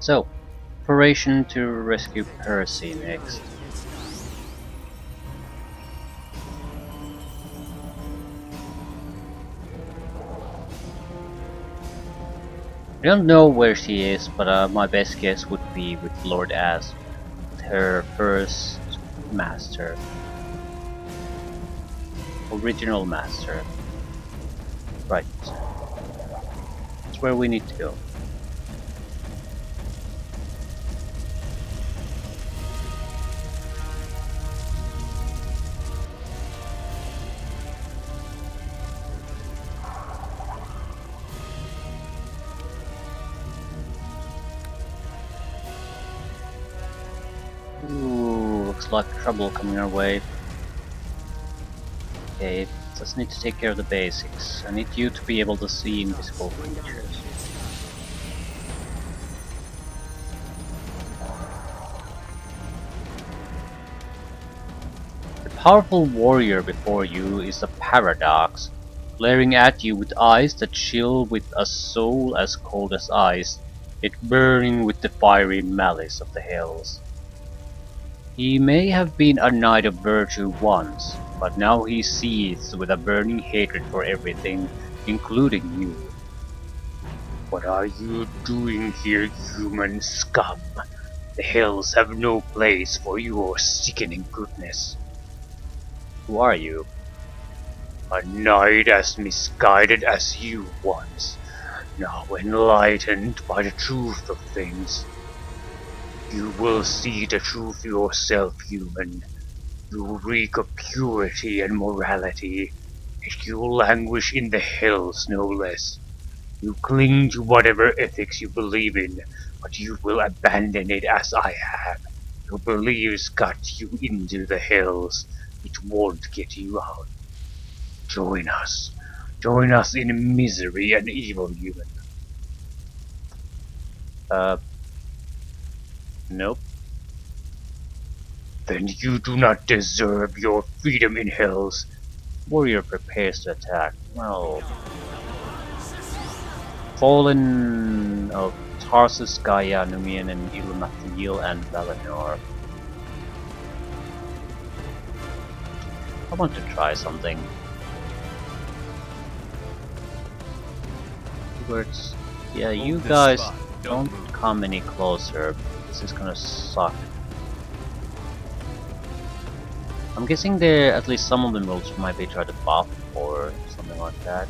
So, operation to rescue Percy next. I don't know where she is, but my best guess would be with Lord Asp, her first master. Original master. Right. That's where we need to go. Ooh, looks like trouble coming our way. Okay, just need to take care of the basics. I need you to be able to see invisible creatures. The powerful warrior before you is a paradox, glaring at you with eyes that chill with a soul as cold as ice, yet burning with the fiery malice of the hells. He may have been a knight of virtue once, but now he seethes with a burning hatred for everything, including you. What are you doing here, human scum? The hells have no place for your sickening goodness. Who are you? A knight as misguided as you once, now enlightened by the truth of things. You will see the truth yourself, human. You reek of purity and morality, yet you languish in the hells no less. You cling to whatever ethics you believe in, but you will abandon it as I have. Your beliefs got you into the hells, it won't get you out. Join us. Join us in misery and evil, human. Uh, nope. Then you do not deserve your freedom in hells. Warrior prepares to attack. Well, fallen of Tarsus, Gaia, Numian, and Ilmathiel, and Valinor. I want to try something. Words. Yeah, you guys don't come any closer. This is gonna suck. I'm guessing there at least some of the moves might be try to buff or something like that.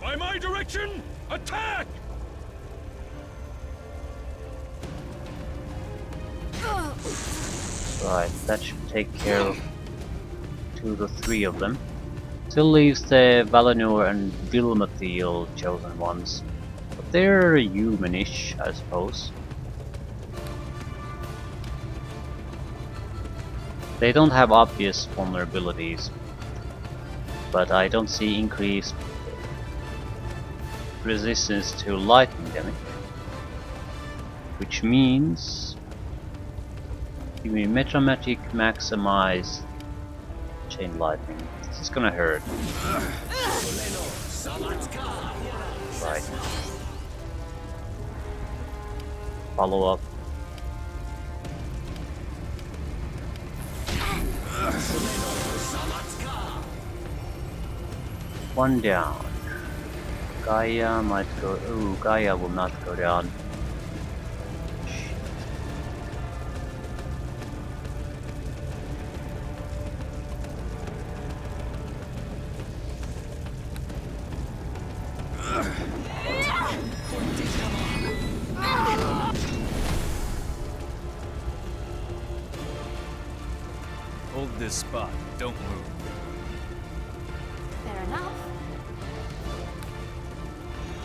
By my direction, attack! Right, that should take care of 2 to 3 of them. Still leaves the Valinor and Vilmathiel chosen ones. But they're humanish, I suppose. They don't have obvious vulnerabilities, but I don't see increased resistance to lightning damage. Which means give me Metramatic maximize chain lightning. This is gonna hurt. Right. Follow up. One down. Gaia might go. Ooh, Gaia will not go down. Hold this spot, don't move. Fair enough.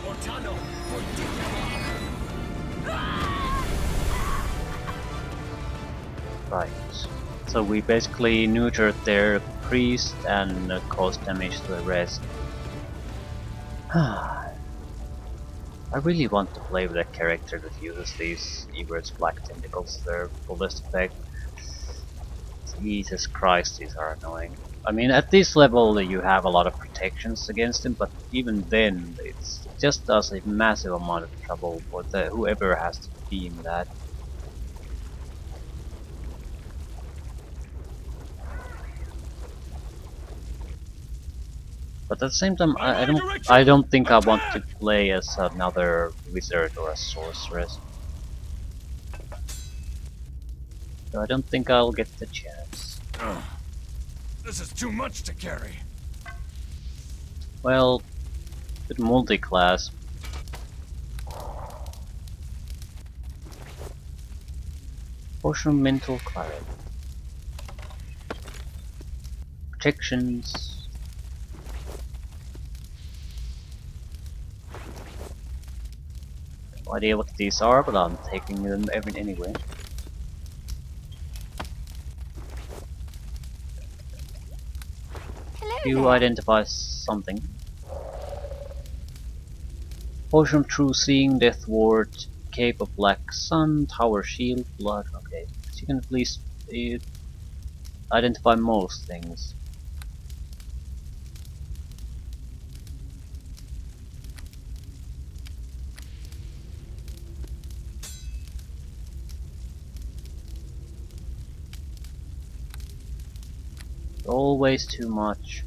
Ortano, Right. So we basically neutered their priest and caused damage to the rest. I I really want to play with a character that uses these Evert's black tentacles, their fullest effect. Jesus Christ, these are annoying. I mean, at this level you have a lot of protections against them, but even then it just does a massive amount of trouble for whoever has to beam that. But at the same time, By my I direction! don't think I want to Attack! play as another wizard or a sorceress. So I don't think I'll get the chance. This is too much to carry. Well, with multi-class, potion of mental clarity, protections. No idea what these are, but I'm taking them anyway. Hello You there. identify something. Potion of True Seeing, Death Ward, Cape of Black Sun, Tower Shield, Blood. Okay, so you can at least identify most things. Always too much.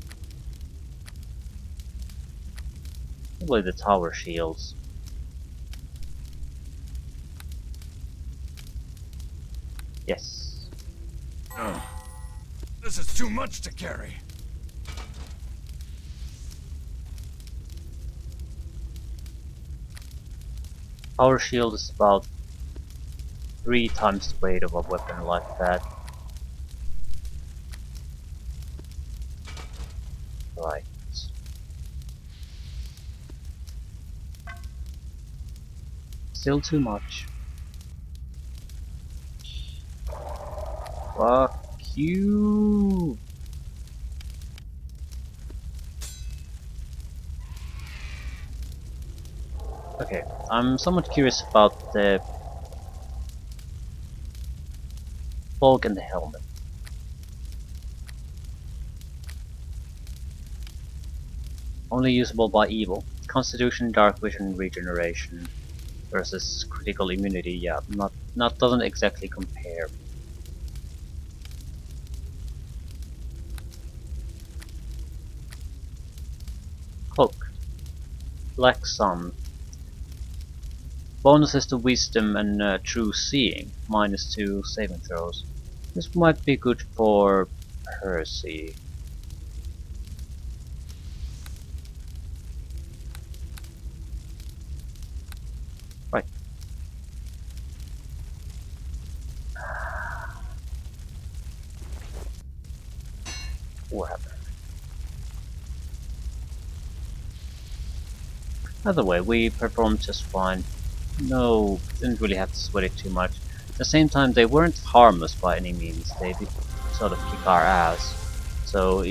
Probably the Tower Shields. Yes. This is too much to carry. Tower Shield is about 3 times the weight of a weapon like that. Right. Still too much. Fuck you! Okay, I'm somewhat curious about the cloak and the helmet. Only usable by evil. Constitution, Dark Vision, Regeneration versus critical immunity. Yeah, not doesn't exactly compare. Cloak, Black Sun. Bonuses to Wisdom and True Seeing, -2 saving throws. This might be good for Percy. Right. What happened? Either way, we performed just fine. No, didn't really have to sweat it too much. At the same time, they weren't harmless by any means. They did sort of kick our ass. So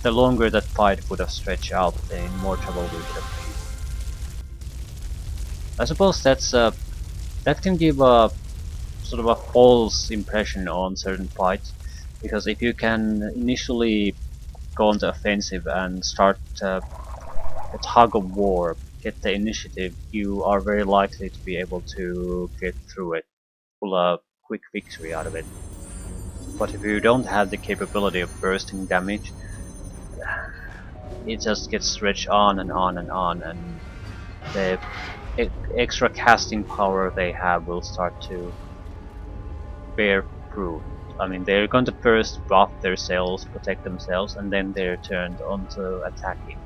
the longer that fight would have stretched out, the more trouble we would have been. I suppose that can give a sort of a false impression on certain fights, because if you can initially go on the offensive and start a tug of war, get the initiative, you are very likely to be able to get through it, pull a quick victory out of it. But if you don't have the capability of bursting damage, it just gets stretched on and on and on, and the extra casting power they have will start to bear fruit. I mean, they're going to first buff their cells, protect themselves, and then they're turned onto attacking.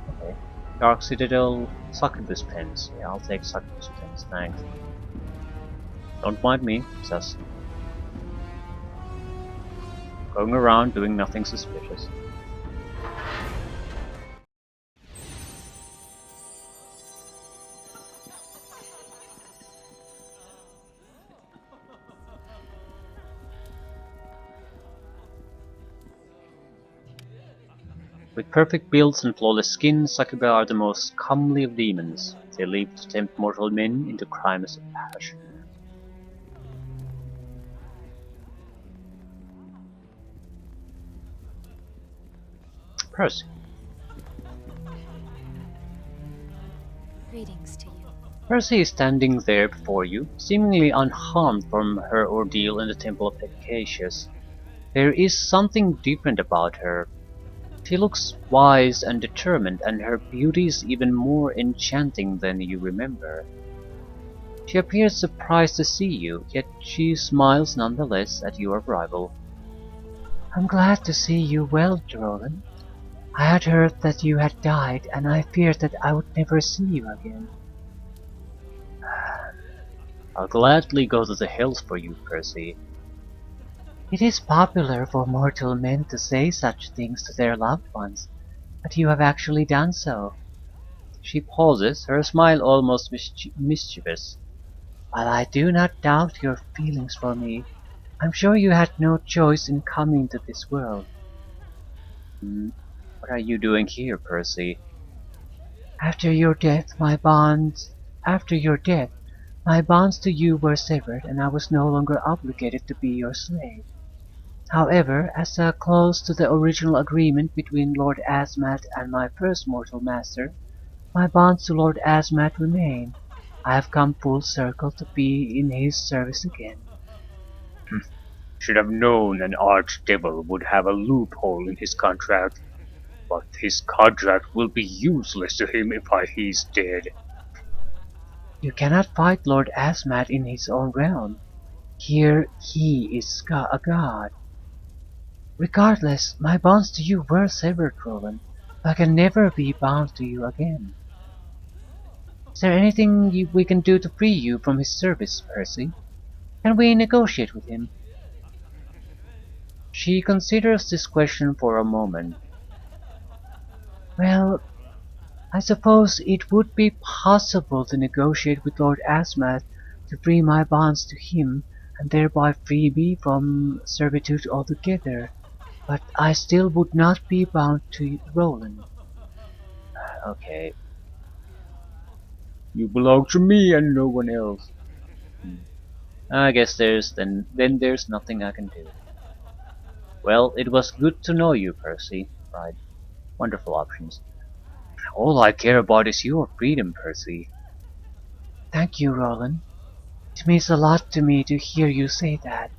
Okay. Dark Citadel, Succubus Pens. Yeah, I'll take Succubus Pens, thanks. Don't mind me, just going around doing nothing suspicious. With perfect builds and flawless skin, Succubi are the most comely of demons. They live to tempt mortal men into crimes of passion. Percy. Greetings to you. Percy is standing there before you, seemingly unharmed from her ordeal in the Temple of Acacius. There is something different about her. She looks wise and determined, and her beauty is even more enchanting than you remember. She appears surprised to see you, yet she smiles nonetheless at your arrival. I'm glad to see you well, Roland. I had heard that you had died, and I feared that I would never see you again. I'll gladly go to the hills for you, Percy. It is popular for mortal men to say such things to their loved ones, but you have actually done so. She pauses, her smile almost mischievous. While I do not doubt your feelings for me, I'm sure you had no choice in coming to this world. Hmm, what are you doing here, Percy? After your death, after your death, my bonds to you were severed, and I was no longer obligated to be your slave. However, as a clause to the original agreement between Lord Asmat and my first mortal master, my bonds to Lord Asmat remain. I have come full circle to be in his service again. Should have known an archdevil would have a loophole in his contract, but his contract will be useless to him if he's dead. You cannot fight Lord Asmat in his own realm. Here he is a god. Regardless, my bonds to you were severed, Roland. I can never be bound to you again. Is there anything we can do to free you from his service, Percy? Can we negotiate with him? She considers this question for a moment. Well, I suppose it would be possible to negotiate with Lord Asmat to free my bonds to him, and thereby free me from servitude altogether, but I still would not be bound to Roland. Okay. You belong to me and no one else. I guess then there's nothing I can do. Well, it was good to know you, Percy. Right. Wonderful options. All I care about is your freedom, Percy. Thank you, Roland. It means a lot to me to hear you say that.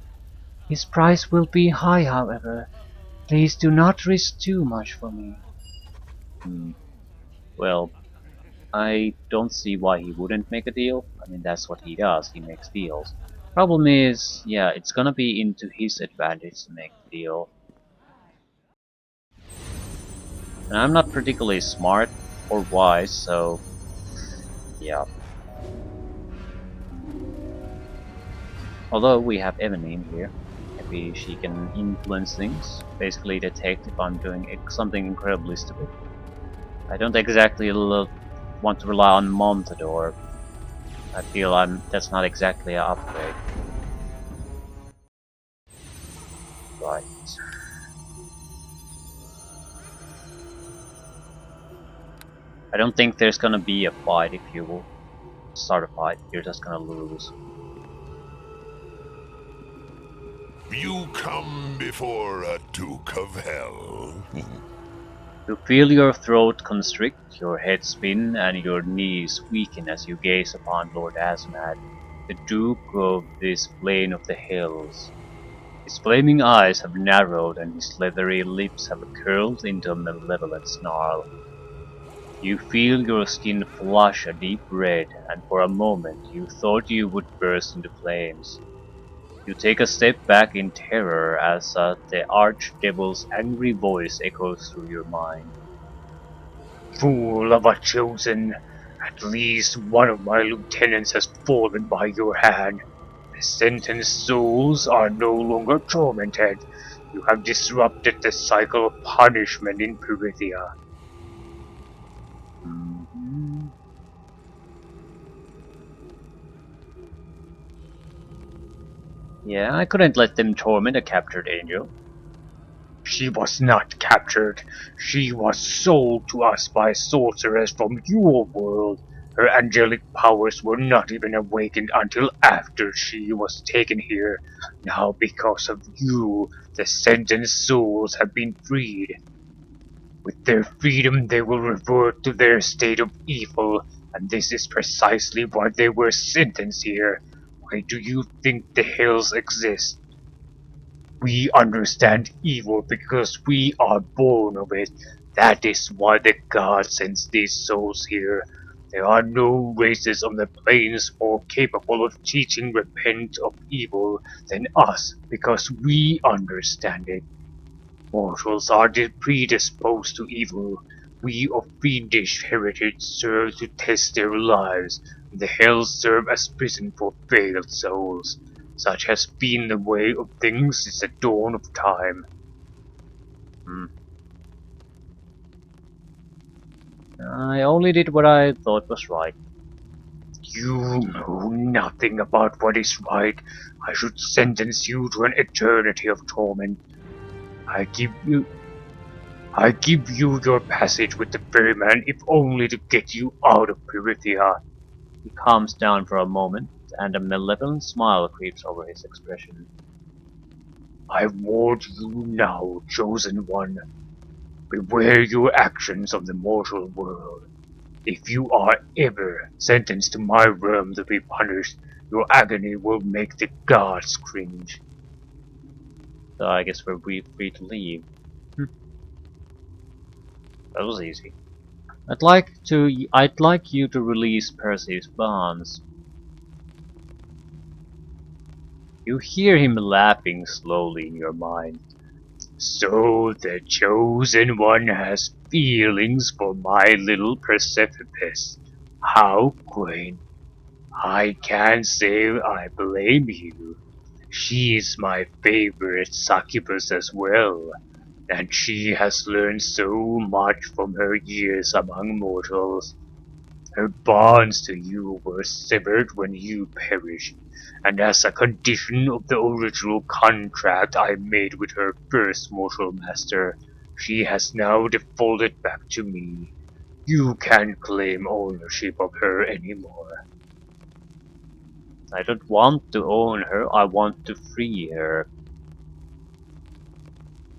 His price will be high, however. Please do not risk too much for me. Hmm. Well, I don't see why he wouldn't make a deal. I mean, that's what he does. He makes deals. Problem is, yeah, it's gonna be into his advantage to make the deal. And I'm not particularly smart or wise, so yeah. Although we have Evanine here, maybe she can influence things, basically detect if I'm doing something incredibly stupid. I don't exactly want to rely on Montador. I feel that's not exactly an upgrade. Right. I don't think there's gonna be a fight if you will start a fight. You're just gonna lose. You come before a Duke of Hell. You feel your throat constrict, your head spin, and your knees weaken as you gaze upon Lord Asmat, the Duke of this plane of the hills. His flaming eyes have narrowed and his leathery lips have curled into a malevolent snarl. You feel your skin flush a deep red, and for a moment you thought you would burst into flames. You take a step back in terror as the Archdevil's angry voice echoes through your mind. Fool of a chosen! At least one of my lieutenants has fallen by your hand. The sentenced souls are no longer tormented. You have disrupted the cycle of punishment in Pyrithia. Mhm. Yeah, I couldn't let them torment a captured angel. She was not captured. She was sold to us by sorcerers from your world, Her angelic powers were not even awakened until after she was taken here. Now, because of you, the sentenced souls have been freed. With their freedom, they will revert to their state of evil, and this is precisely why they were sentenced here. Why do you think the hells exist? We understand evil because we are born of it. That is why the god sends these souls here. There are no races on the plains more capable of teaching repent of evil than us, because we understand it. Mortals are predisposed to evil. We of fiendish heritage serve to test their lives, and the hells serve as prison for failed souls. Such has been the way of things since the dawn of time. Hmm. I only did what I thought was right. You know nothing about what is right. I should sentence you to an eternity of torment. I give you I give you your passage with the ferryman if only to get you out of Pyrrhia. He calms down for a moment, and a malevolent smile creeps over his expression. I warn you now, chosen one. Beware your actions of the mortal world. If you are ever sentenced to my realm to be punished, your agony will make the gods cringe. So I guess we're free to leave. That was easy. I'd like you to release Percy's bonds. You hear him laughing slowly in your mind. So the chosen one has feelings for my little Persephone. How quaint. I can't say I blame you. She's my favorite succubus as well, and she has learned so much from her years among mortals. Her bonds to you were severed when you perished, and as a condition of the original contract I made with her first mortal master, she has now defaulted back to me. You can't claim ownership of her anymore. I don't want to own her, I want to free her.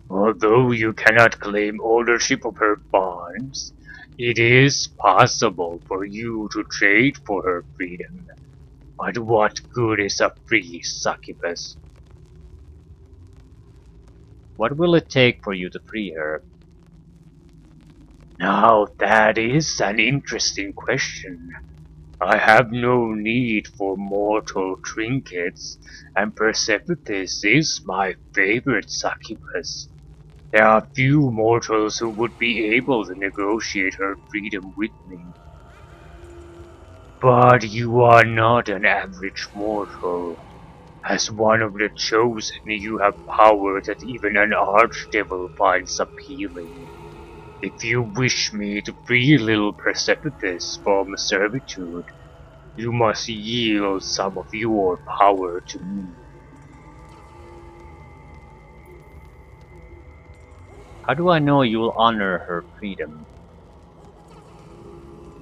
Although you cannot claim ownership of her bonds, it is possible for you to trade for her freedom. But what good is a free succubus? What will it take for you to free her? Now that is an interesting question. I have no need for mortal trinkets, and Persephone is my favorite succubus. There are few mortals who would be able to negotiate her freedom with me. But you are not an average mortal. As one of the chosen, you have power that even an archdevil finds appealing. If you wish me to free little Persephone from servitude, you must yield some of your power to me. How do I know you'll honor her freedom?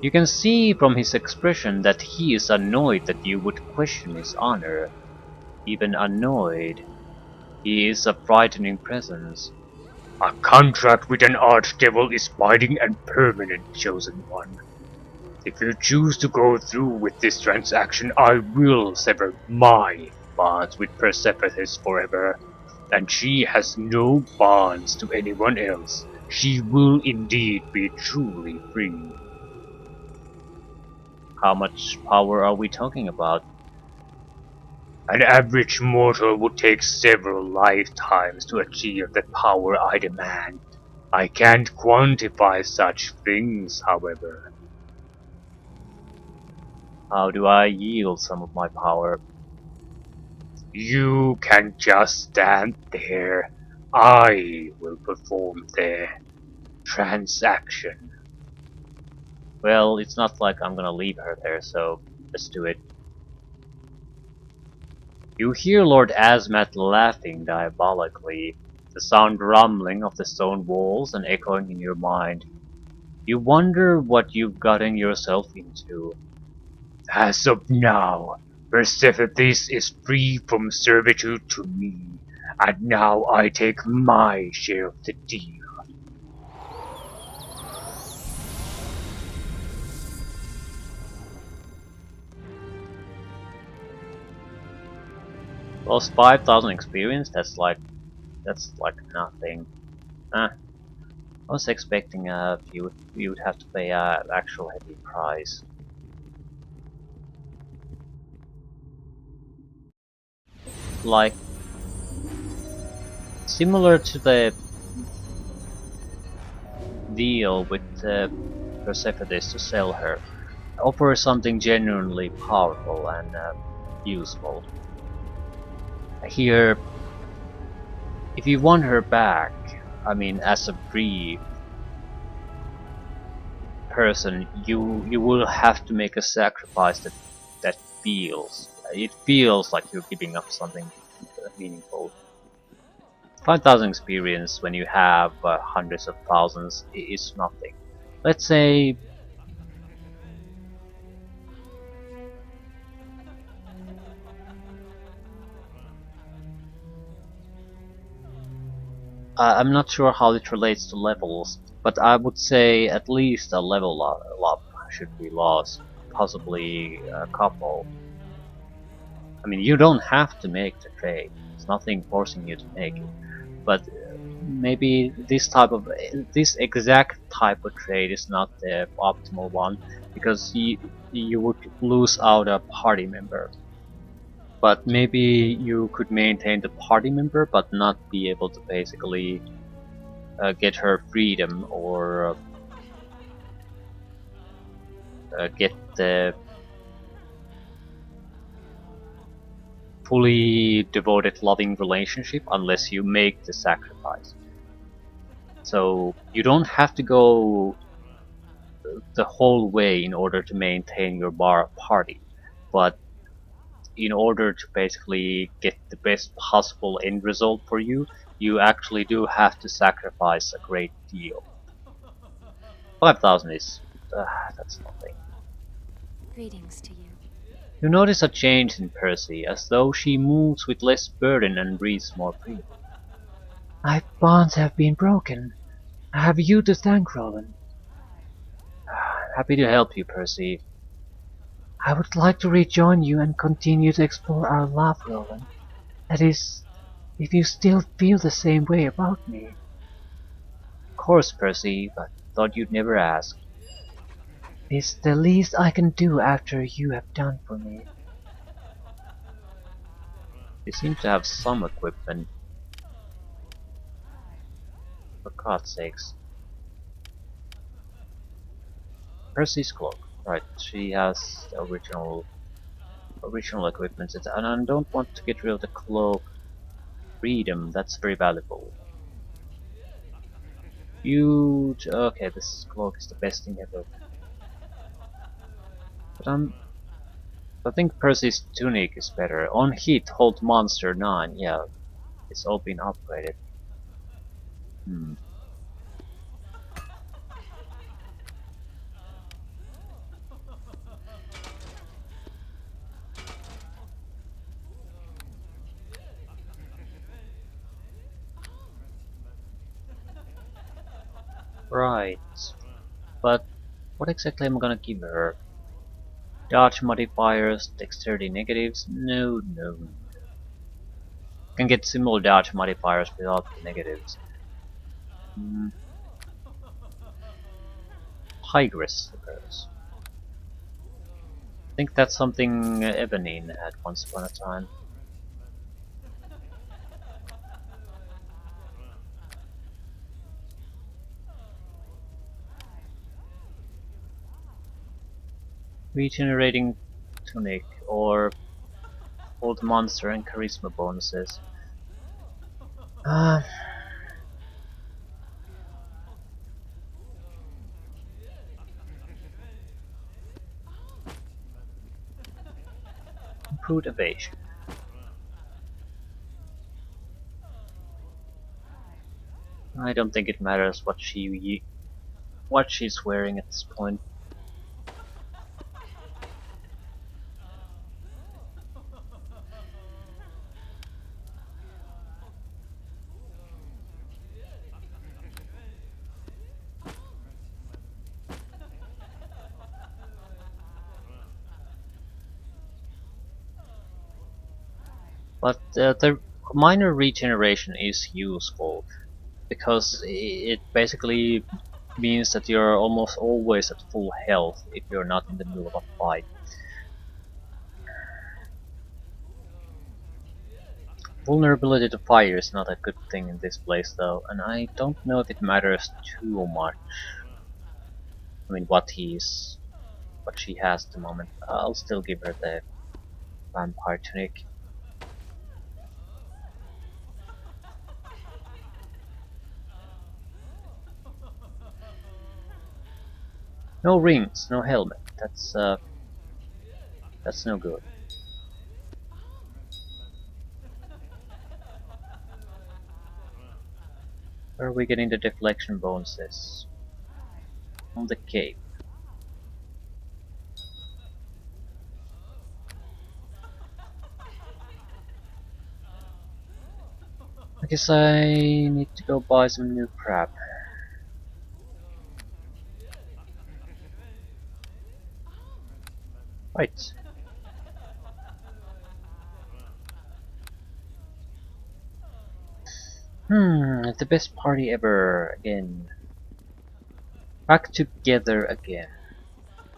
You can see from his expression that he is annoyed that you would question his honor. Even annoyed. He is a frightening presence. A contract with an archdevil is binding and permanent, chosen one. If you choose to go through with this transaction, I will sever my bonds with Persephone forever, and she has no bonds to anyone else. She will indeed be truly free. How much power are we talking about? An average mortal would take several lifetimes to achieve the power I demand. I can't quantify such things, however. How do I yield some of my power? You can just stand there. I will perform the transaction. Well, it's not like I'm gonna leave her there, so let's do it. You hear Lord Asmat laughing diabolically, the sound rumbling of the stone walls and echoing in your mind. You wonder what you've gotten yourself into. As of now, Persephone is free from servitude to me, and now I take my share of the deal. Plus 5,000 experience, that's like nothing. I was expecting you would have to pay an actual heavy price. Like similar to the deal with Persephone to sell her. Offer something genuinely powerful and useful. Here, if you want her back, I mean, as a free person, you will have to make a sacrifice that feels. It feels like you're giving up something meaningful. 5,000 experience when you have hundreds of thousands is nothing. Let's say I'm not sure how it relates to levels, but I would say at least a level up should be lost, possibly a couple. I mean, you don't have to make the trade. There's nothing forcing you to make it, but maybe this exact type of trade is not the optimal one because you would lose out a party member. But maybe you could maintain the party member, but not be able to basically get her freedom or get the fully devoted loving relationship unless you make the sacrifice. So you don't have to go the whole way in order to maintain your party, but in order to basically get the best possible end result for you, you actually do have to sacrifice a great deal. 5,000 is that's nothing. Greetings to you. You notice a change in Percy, as though she moves with less burden and breathes more freely. My bonds have been broken. I have you to thank, Roland. Happy to help you, Percy. I would like to rejoin you and continue to explore our love, Roland. That is, if you still feel the same way about me. Of course, Percy, but thought you'd never ask. It's the least I can do after you have done for me. You seem to have some equipment, for God's sakes. Percy's cloak. Right, she has the original equipment, and I don't want to get rid of the cloak. Freedom, that's very valuable. Huge. Okay, this cloak is the best thing ever. But I think Percy's tunic is better. On hit, hold monster 9. Yeah, it's all been upgraded. Hmm. Right. But what exactly am I gonna give her? Dodge modifiers, dexterity negatives? No, no. Can get similar dodge modifiers without the negatives. Hmm. Tigress slippers. I think that's something Evanine had once upon a time. Regenerating tunic or old monster and charisma bonuses. Ah, improved evasion. I don't think it matters what she's wearing at this point. But the minor regeneration is useful because it basically means that you're almost always at full health if you're not in the middle of a fight. Vulnerability to fire is not a good thing in this place though, and I don't know if it matters too much. I mean, what she has at the moment. I'll still give her the vampire tunic. No rings, no helmet. That's no good. Where are we getting the deflection bonuses? On the cape. I guess I need to go buy some new crap. Right. The best party ever again. Back together again.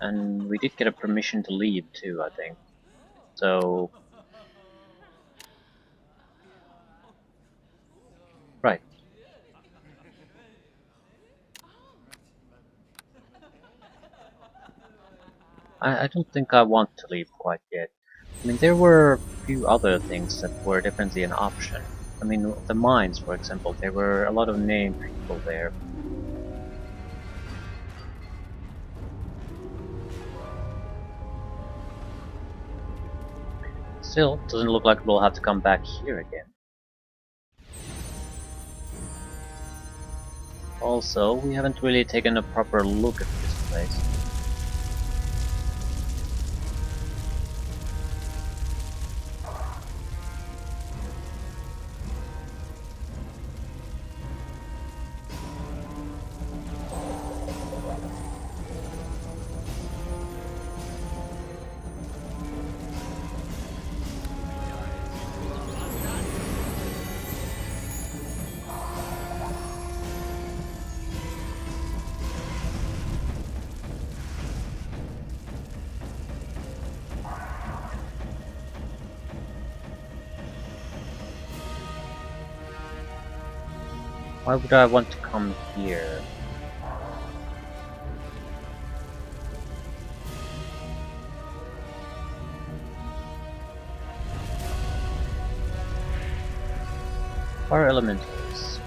And we did get a permission to leave too, I think. So, right. I don't think I want to leave quite yet. I mean, there were a few other things that were definitely an option. I mean, the mines, for example, there were a lot of named people there. Still, doesn't look like we'll have to come back here again. Also, we haven't really taken a proper look at this place. Why would I want to come here? Fire elementals.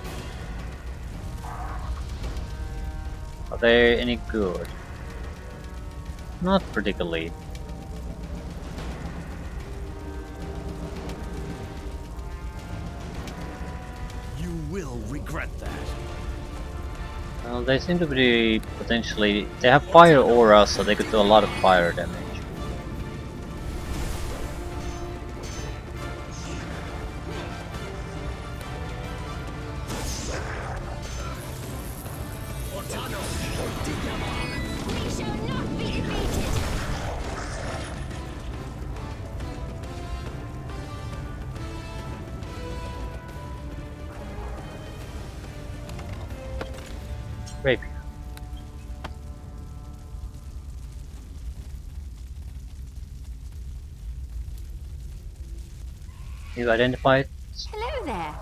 Are they any good? Not particularly. You will regret that. Well, they seem to be potentially... They have fire aura, so they could do a lot of fire damage. We shall not be defeated. Rapier. You identified Hello there.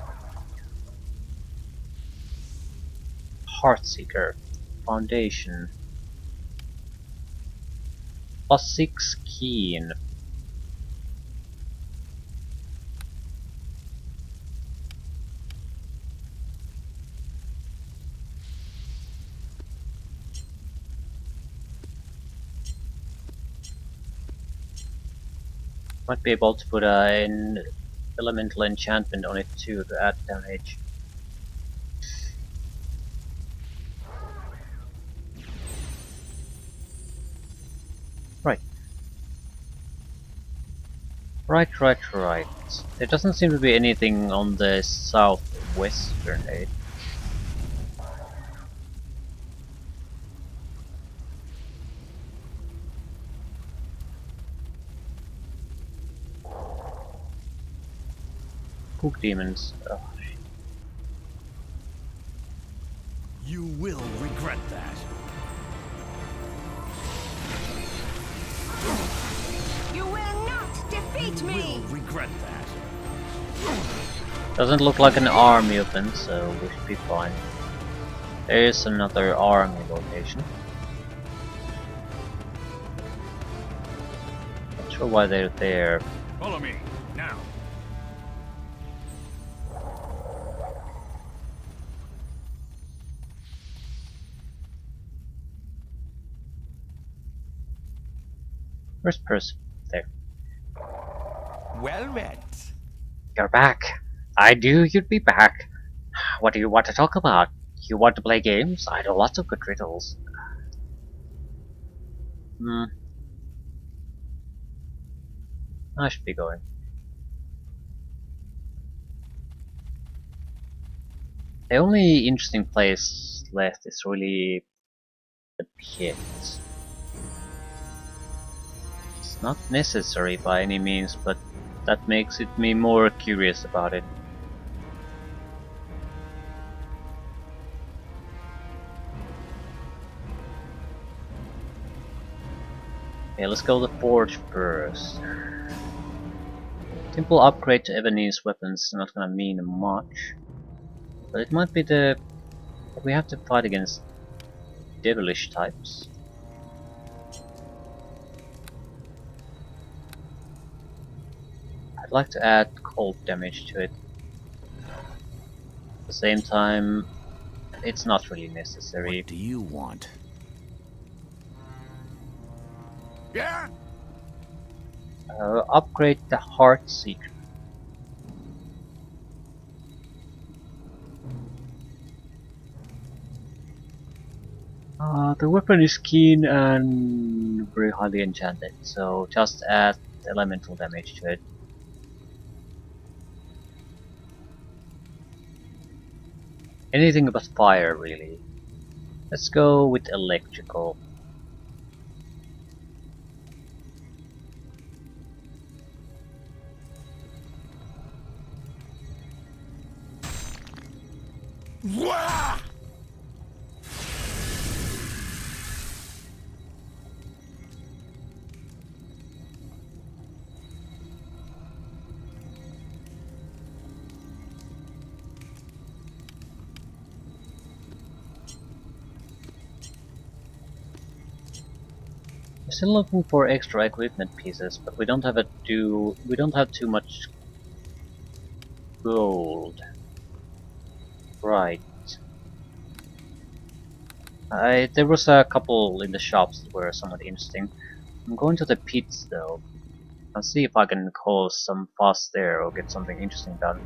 Heartseeker. Foundation. +6 keen. Might be able to put an elemental enchantment on it too to add damage. Right. Right. There doesn't seem to be anything on the southwestern edge. Spook demons. Ugh. You will regret that. You will not defeat You me! will regret that. Doesn't look like an army of them, so we should be fine. There is another army location. Not sure why they're there. Follow me, now. First person. There. Well met. You're back. I knew you'd be back. What do you want to talk about? You want to play games? I know lots of good riddles. I should be going. The only interesting place left is really the pit. It's not necessary by any means, but that makes me more curious about it. Okay, let's go to the forge first. Simple upgrade to Ebony's weapons is not gonna mean much, but it might be the... we have to fight against devilish types. I'd like to add cold damage to it. At the same time, it's not really necessary. What do you want? Yeah. Upgrade the Heart Seeker. The weapon is keen and very highly enchanted, so just add elemental damage to it. Anything but fire, really. Let's go with electrical. Wah! We're still looking for extra equipment pieces, but we don't have too much gold. Right. There was a couple in the shops that were somewhat interesting. I'm going to the pits though. I'll see if I can cause some fuss there or get something interesting done.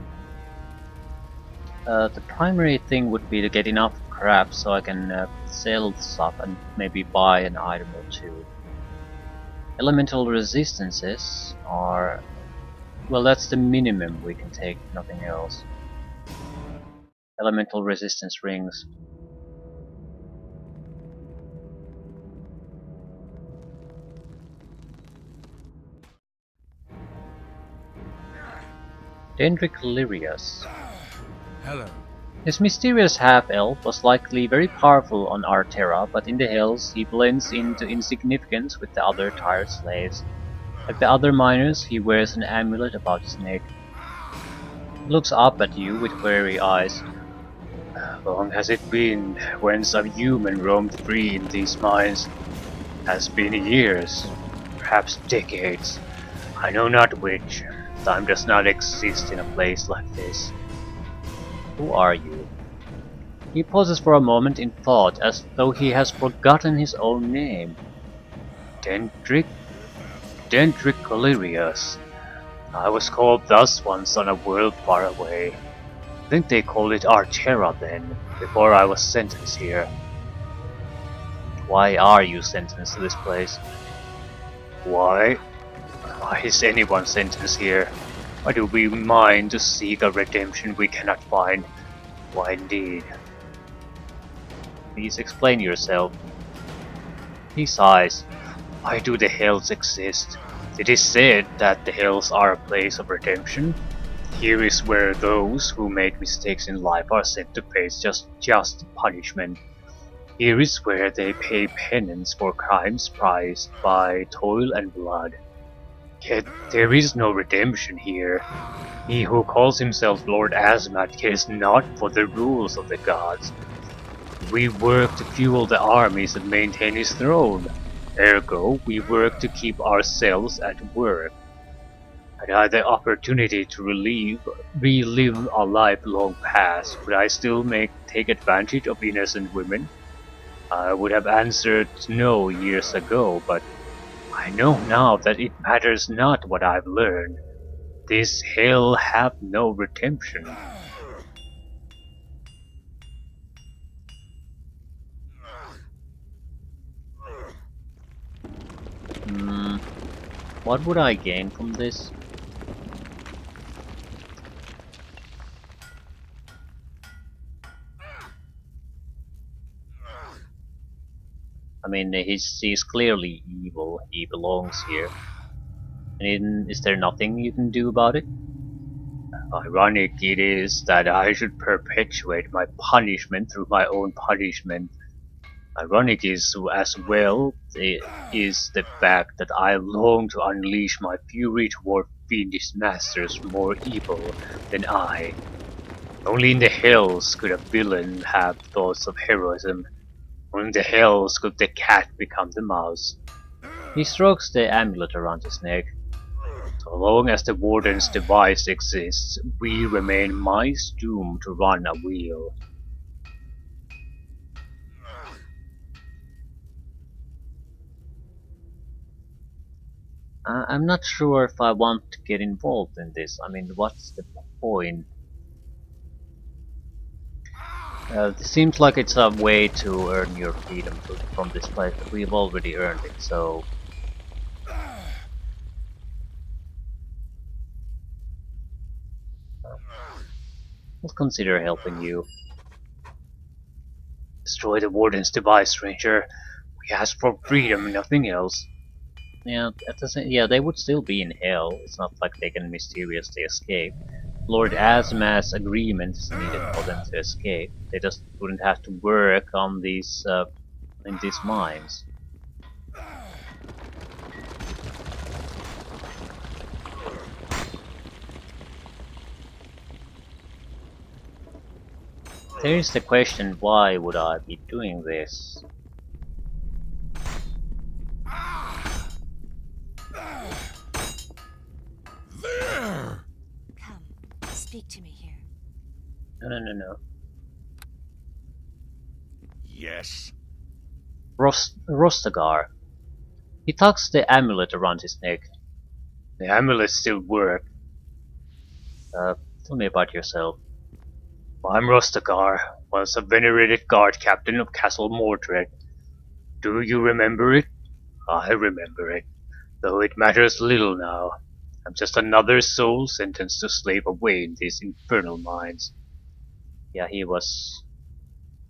The primary thing would be to get enough crap so I can sell stuff and maybe buy an item or two. Elemental resistances are... well, that's the minimum we can take, nothing else. Elemental resistance rings. Dendric Lyrius. Hello. This mysterious half-elf was likely very powerful on Arterra, but in the hills he blends into insignificance with the other tired slaves. Like the other miners, he wears an amulet about his neck. He looks up at you with weary eyes. How long has it been when some human roamed free in these mines? Has been years, perhaps decades. I know not which. Time does not exist in a place like this. Who are you? He pauses for a moment in thought, as though he has forgotten his own name. Dendric Lyrius. I was called thus once on a world far away. I think they called it Arterra then, before I was sentenced here. Why are you sentenced to this place? Why? Why is anyone sentenced here? Why do we mind to seek a redemption we cannot find? Why indeed? Please explain yourself. He sighs. Why do the Hells exist? It is said that the Hells are a place of redemption. Here is where those who made mistakes in life are sent to face just punishment. Here is where they pay penance for crimes prized by toil and blood. Yet there is no redemption here. He who calls himself Lord Azmat cares not for the rules of the gods. We work to fuel the armies and maintain his throne. Ergo, we work to keep ourselves at work. Had I the opportunity to relive a life long past, would I still take advantage of innocent women? I would have answered no years ago, but I know now that it matters not what I've learned. This hell have no redemption. Hmm, what would I gain from this? I mean, he's clearly evil. He belongs here. And is there nothing you can do about it? Ironic it is that I should perpetuate my punishment through my own punishment. Ironic is as well is the fact that I long to unleash my fury toward fiendish masters more evil than I. Only in the hells could a villain have thoughts of heroism. Only in the hells could the cat become the mouse. He strokes the amulet around his neck. So long as the Warden's device exists, we remain mice doomed to run a wheel. I'm not sure if I want to get involved in this. I mean, what's the point? It seems like it's a way to earn your freedom from this place, but we've already earned it, so... I'll consider helping you. Destroy the Warden's device, Ranger. We ask for freedom, nothing else. Yeah, yeah, they would still be in hell. It's not like they can mysteriously escape. Lord Asma's agreement is needed for them to escape. They just wouldn't have to work on these in these mines. There is the question: why would I be doing this? There! Come, speak to me here. No. Yes. Rostagar. He tucks the amulet around his neck. The amulet still works. Tell me about yourself. I'm Rostagar, once a venerated guard captain of Castle Mordred. Do you remember it? I remember it, though it matters little now. I'm just another soul sentenced to slave away in these infernal mines. Yeah, he was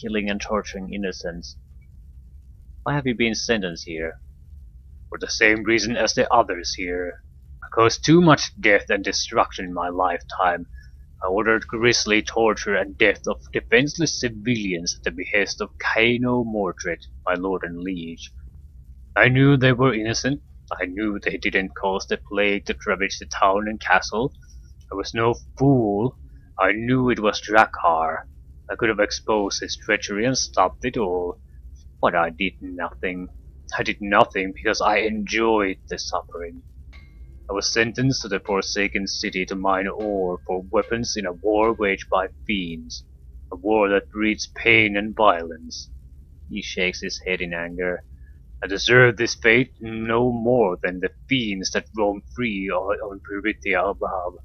killing and torturing innocents. Why have you been sentenced here? For the same reason as the others here. I caused too much death and destruction in my lifetime. I ordered grisly torture and death of defenseless civilians at the behest of Kaino Mordred, my lord and liege. I knew they were innocent. I knew they didn't cause the plague to ravage the town and castle. I was no fool. I knew it was Drakkar. I could have exposed his treachery and stopped it all. But I did nothing. I did nothing because I enjoyed the suffering. I was sentenced to the Forsaken City to mine ore for weapons in a war waged by fiends. A war that breeds pain and violence. He shakes his head in anger. I deserve this fate no more than the fiends that roam free on Peritia above.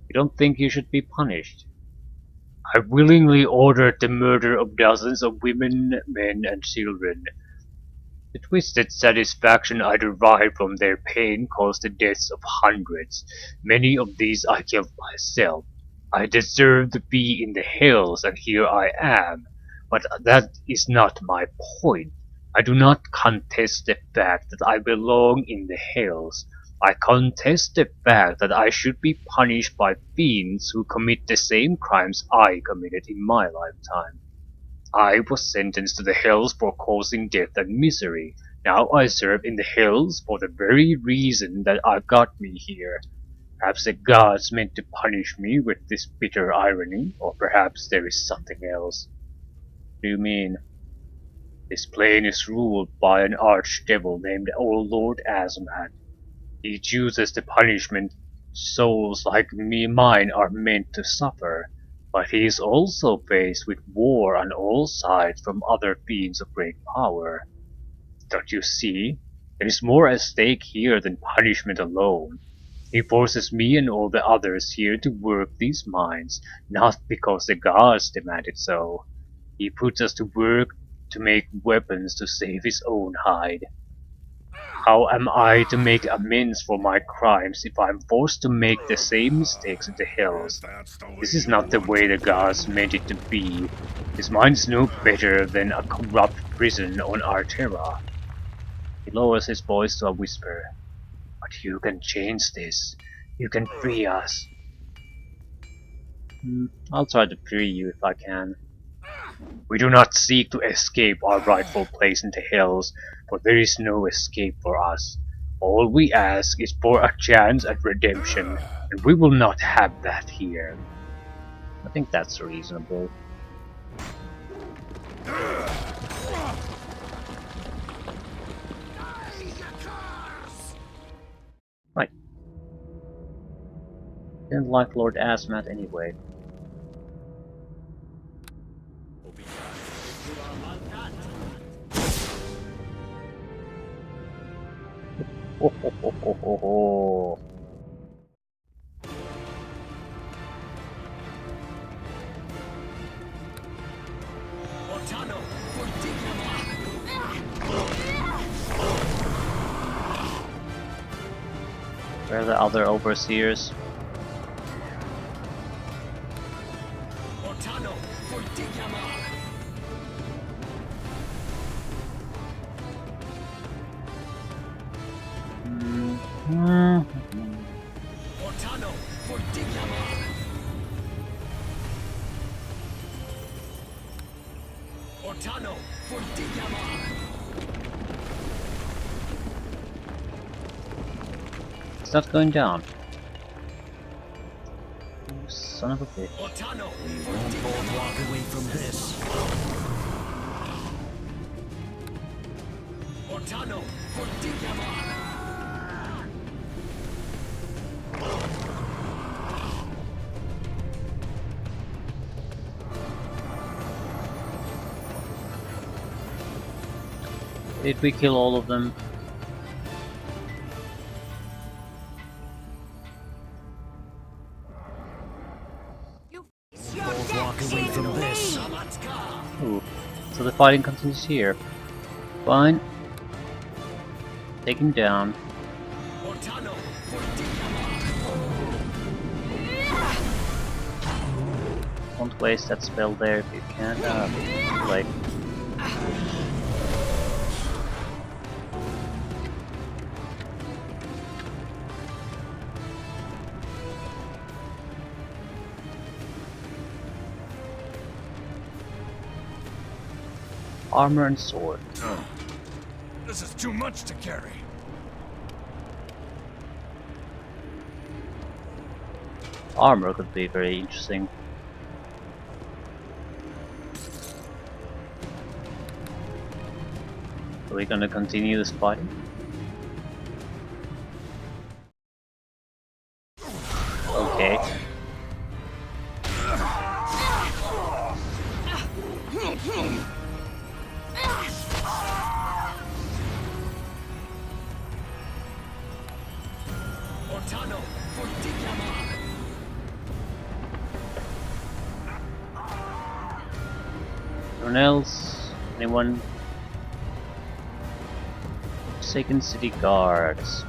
You don't think you should be punished? I willingly ordered the murder of dozens of women, men, and children. The twisted satisfaction I derived from their pain caused the deaths of hundreds. Many of these I killed myself. I deserve to be in the hells, and here I am. But that is not my point. I do not contest the fact that I belong in the hells. I contest the fact that I should be punished by fiends who commit the same crimes I committed in my lifetime. I was sentenced to the hells for causing death and misery. Now I serve in the hells for the very reason that got me here. Perhaps the gods meant to punish me with this bitter irony, or perhaps there is something else. What do you mean? This plane is ruled by an archdevil named Old Lord Azamat. He chooses the punishment souls like me mine are meant to suffer, but he is also faced with war on all sides from other fiends of great power. Don't you see? There is more at stake here than punishment alone. He forces me and all the others here to work these mines, not because the gods demand it so. He puts us to work to make weapons to save his own hide. How am I to make amends for my crimes if I am forced to make the same mistakes in the If hells? that's the way This is you not the want way it. the gods meant it to be. This mine is no better than a corrupt prison on Arterra. He lowers his voice to a whisper. But you can change this. You can free us. I'll try to free you if I can. We do not seek to escape our rightful place in the hells, for there is no escape for us. All we ask is for a chance at redemption, and we will not have that here. I think that's reasonable. Right. Didn't like Lord Asmat anyway. Ho ho ho ho ho ho. Where are the other overseers? It's not going down. You son of a bitch. We won't both walk away from this. Did we kill all of them? Both walk away from this. Ooh. So the fighting continues here. Fine. Take him down. Don't waste that spell there if you can. Like. Armor and sword. This is too much to carry. Armor could be very interesting. Are we gonna continue this fighting? Okay. Anyone else? Anyone? Forsaken City Guards.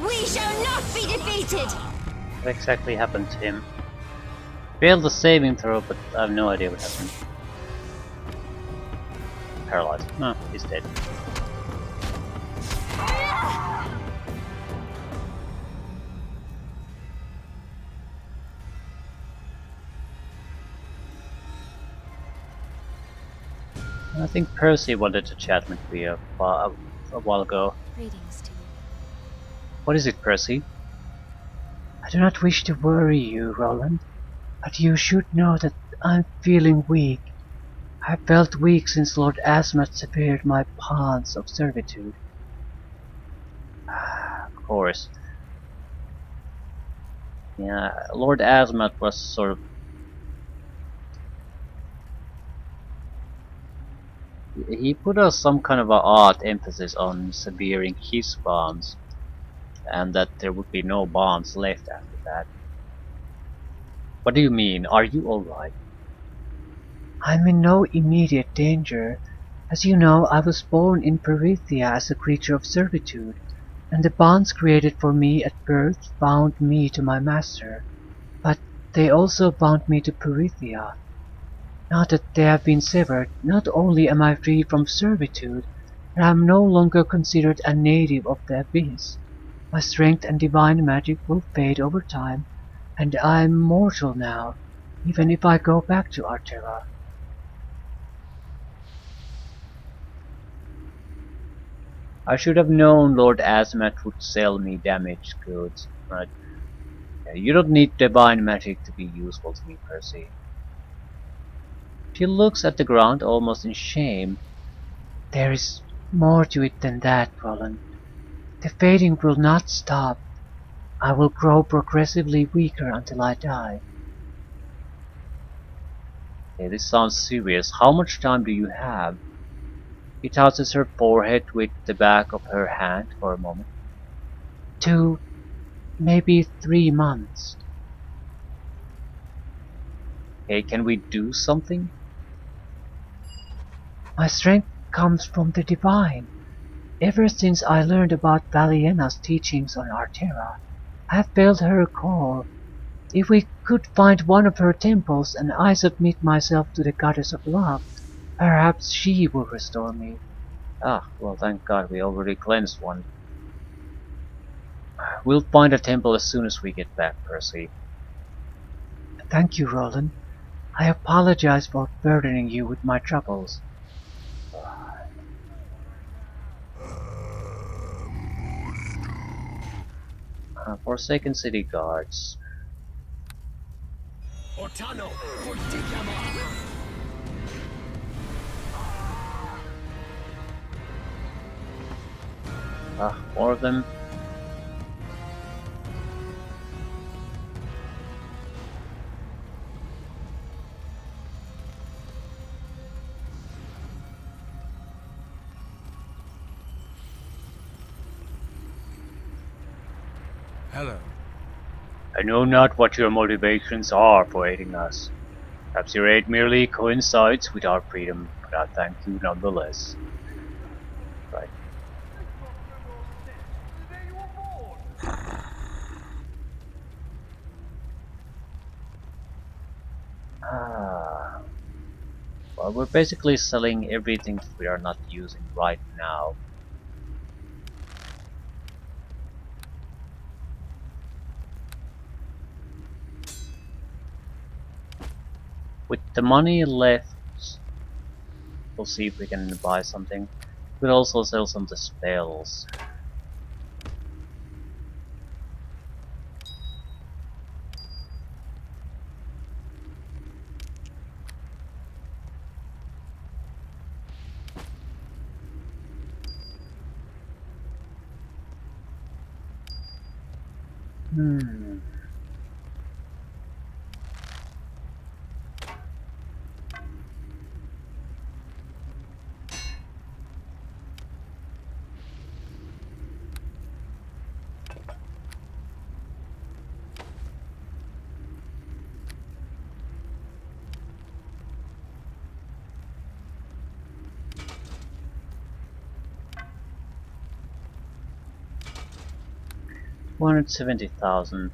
We shall not be defeated! What exactly happened to him? Failed the saving throw, but I have no idea what happened. Paralyzed. No, he's dead. I think Percy wanted to chat with me a while ago. Greetings to you. What is it, Percy? I do not wish to worry you, Roland, but you should know that I'm feeling weak. I have felt weak since Lord Asmat severed my bonds of servitude. Of course. Yeah, Lord Asmat was sort of... He put some kind of a odd emphasis on severing his bonds, and that there would be no bonds left after that. What do you mean? Are you alright? I'm in no immediate danger. As you know, I was born in Perithia as a creature of servitude, and the bonds created for me at birth bound me to my master. But they also bound me to Perithia. Now that they have been severed, not only am I free from servitude, but I am no longer considered a native of the abyss. My strength and divine magic will fade over time, and I am mortal now, even if I go back to Arterra. I should have known Lord Asmat would sell me damaged goods. Right? Yeah, you don't need divine magic to be useful to me, Percy. She looks at the ground almost in shame. There is more to it than that, Roland. The fading will not stop. I will grow progressively weaker until I die. Okay, this sounds serious. How much time do you have? He touches her forehead with the back of her hand for a moment. 2, maybe 3 months. Hey, can we do something? My strength comes from the divine. Ever since I learned about Valiena's teachings on Arterra, I have felt her call. If we could find one of her temples and I submit myself to the goddess of love, perhaps she will restore me. Ah, well, thank God we already cleansed one. We'll find a temple as soon as we get back, Percy. Thank you, Roland. I apologize for burdening you with my troubles. Forsaken City Guards. Ortano, Forticama! Ah, more of them. Hello. I know not what your motivations are for aiding us. Perhaps your aid merely coincides with our freedom, but I thank you nonetheless. Right. Ah. Well, we're basically selling everything that we are not using right now. With the money left, we'll see if we can buy something. We'll also sell some of the spells. Hmm. $170,000.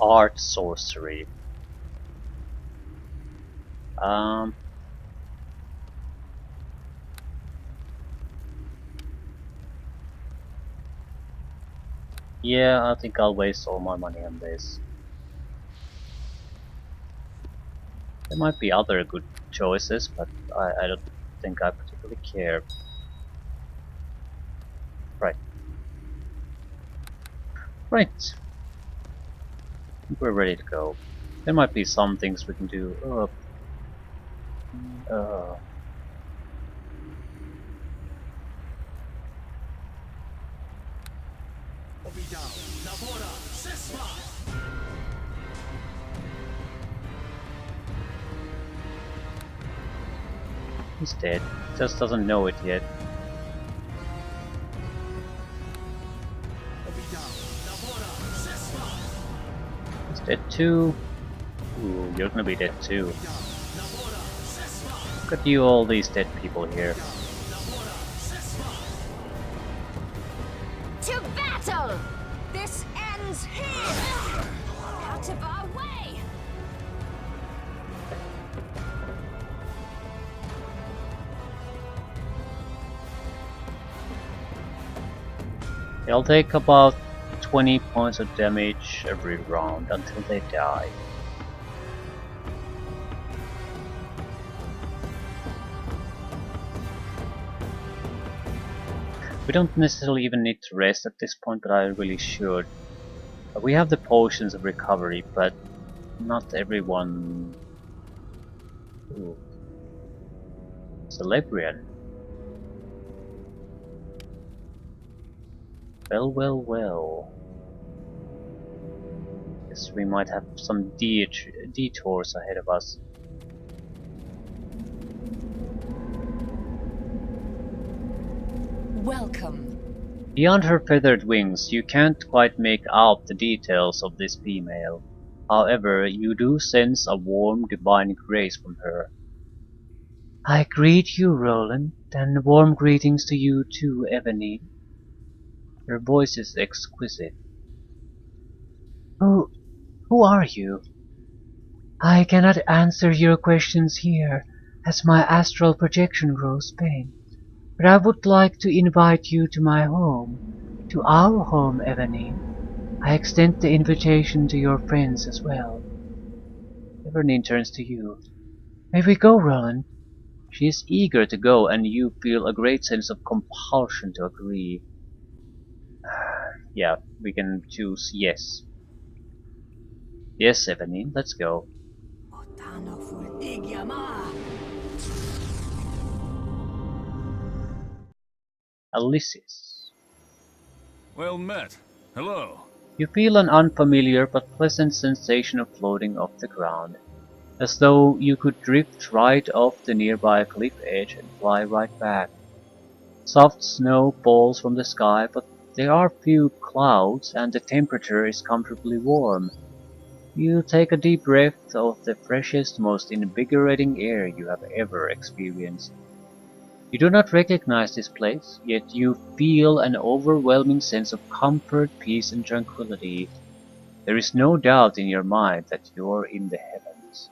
Art sorcery. Um, yeah, I think I'll waste all my money on this. There might be other good choices, but I don't think I particularly care. Right, right. I think we're ready to go. There might be some things we can do. Uh, Ovidal, Navora, Sesma! he's dead. Just doesn't know it yet. Ovidal, Navora, Sesma! He's dead too. Ooh, you're gonna be dead too. Navora, Sesma! Look at you, all these dead people here. Navora, Sesma! To battle! This ends here! Out of our way! They'll take about 20 points of damage every round until they die. We don't necessarily even need to rest at this point, but I really should. We have the potions of recovery, but not everyone... Ooh. Celebrian. Well, well, well. Guess we might have some detours ahead of us. Welcome. Beyond her feathered wings, you can't quite make out the details of this female. However, you do sense a warm divine grace from her. I greet you, Roland, and warm greetings to you too, Ebony. Your voice is exquisite. Who, who are you? I cannot answer your questions here, as my astral projection grows faint. But I would like to invite you to my home, to our home, Ebony. I extend the invitation to your friends as well. Ebony turns to you. May we go, Roland? She is eager to go, and you feel a great sense of compulsion to agree. Yeah, we can choose yes. Yes, Ebony, let's go. Otano Fultigiama! Ulysses. Well met. Hello. You feel an unfamiliar but pleasant sensation of floating off the ground, as though you could drift right off the nearby cliff edge and fly right back. Soft snow falls from the sky, but there are few clouds and the temperature is comfortably warm. You take a deep breath of the freshest, most invigorating air you have ever experienced. You do not recognize this place, yet you feel an overwhelming sense of comfort, peace, and tranquility. There is no doubt in your mind that you are in the heavens.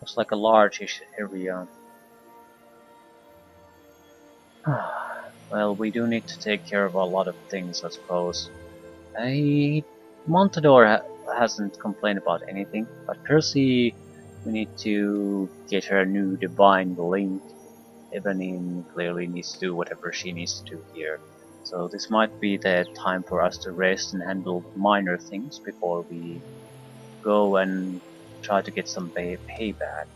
Looks like a large-ish area. Well, we do need to take care of a lot of things, I suppose. Montador hasn't complained about anything, but Percy, we need to get her a new divine link. Evelyn clearly needs to do whatever she needs to do here. So this might be the time for us to rest and handle minor things before we go and try to get some payback.